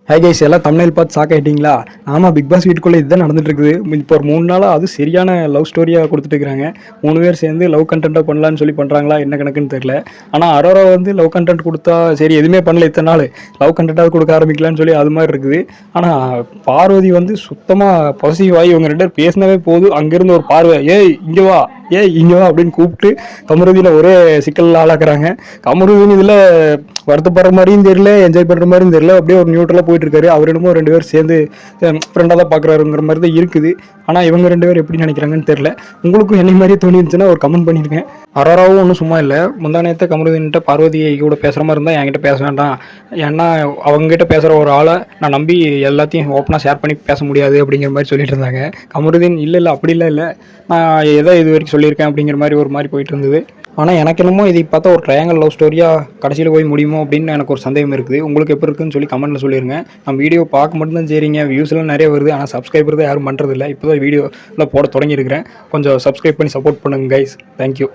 Hey guys, எல்லாம் தமிழில் பார்த்து ஷாக் ஆகிட்டீங்களா? ஆமாம், பிக் பாஸ் வீட்டுக்குள்ளே இதுதான் நடந்துட்டு இருக்குது. இப்போ ஒரு 3 நாளாக அது சரியான லவ் ஸ்டோரியாக கொடுத்துட்டு இருக்கிறாங்க. 3 பேர் சேர்ந்து லவ் கண்டென்ட்டாக பண்ணலான்னு சொல்லி பண்ணுறாங்களா என்ன கணக்குன்னு தெரியல. ஆனால் அரோரா வந்து லவ் கண்டென்ட் கொடுத்தா சரி, எதுவுமே பண்ணல இத்தனை நாள், லவ் கண்டென்ட்டாக கொடுக்க ஆரம்பிக்கலான்னு சொல்லி அது மாதிரி இருக்குது. ஆனால் பார்வதி வந்து சுத்தமாக பாசிட்டிவ் ஆகி இவங்க 2 பேர் பேசினவே போதும், அங்கேருந்து ஒரு பார்வை, ஏய் இங்கே வா, ஏய் இங்கே வா அப்படின்னு கூப்பிட்டு கமருதீனை ஒரே சிக்கல் ஆளாக்குறாங்க. கமருதீன் இதில் வருத்தப்படுற மாதிரியும் தெரியல, என்ஜாய் பண்ணுற மாதிரியும் தெரியல, அப்படியே ஒரு நியூட்ரலாக போயிட்டு இருக்காரு. அவர் என்னமோ 2 பேர் சேர்ந்து ஃப்ரெண்டாக தான் பார்க்குறாருங்கிற மாதிரி தான் இருக்குது. ஆனால் இவங்க 2 பேர் எப்படி நினைக்கிறாங்கன்னு தெரியல. உங்களுக்கும் என்னை மாதிரி தோணி இருந்துச்சுன்னா ஒரு கமெண்ட் பண்ணியிருக்கேன். அரோராவும் ஒன்றும் சும்மா இல்லை. முந்தா நேரத்தை கமருதீன்கிட்ட பார்வதி கூட பேசுகிற மாதிரி இருந்தால் என்கிட்ட பேச வேண்டாம், ஏன்னா அவங்ககிட்ட பேசுகிற ஒரு ஆளை நான் நம்பி எல்லாத்தையும் ஓப்பனாக ஷேர் பண்ணி பேச முடியாது அப்படிங்கிற மாதிரி சொல்லிட்டு இருந்தாங்க. கமருதீன் இல்லை அப்படிலாம் இல்லை, நான் எதை இது வரைக்கும் சொல்லியிருக்கேன் அப்படிங்கிற மாதிரி ஒரு மாதிரி போயிட்டு இருந்தது. ஆனால் எனக்கு என்னமோ இதை பார்த்தா ஒரு ட்ரையாங்கல் லவ் ஸ்டோரியாக கடைசியில் போய் முடியுமோ அப்படின்னு எனக்கு ஒரு சந்தேகம் இருக்குது. உங்களுக்கு எப்படி இருக்குன்னு சொல்லி கமெண்ட்டில் சொல்லிடுங்க. நம்ம வீடியோ பார்க்க மட்டும்தான் சரிங்க, வியூஸ்லாம் நிறைய வருது, ஆனால் சப்ஸ்கிரைபர் தான் யாரும் பண்ணுறதில்ல. இப்போ தான் வீடியோவில் போட தொடங்கியிருக்கிறேன். கொஞ்சம் சப்ஸ்கிரைப் பண்ணி சப்போர்ட் பண்ணுங்கள் கைஸ். தேங்க்யூ.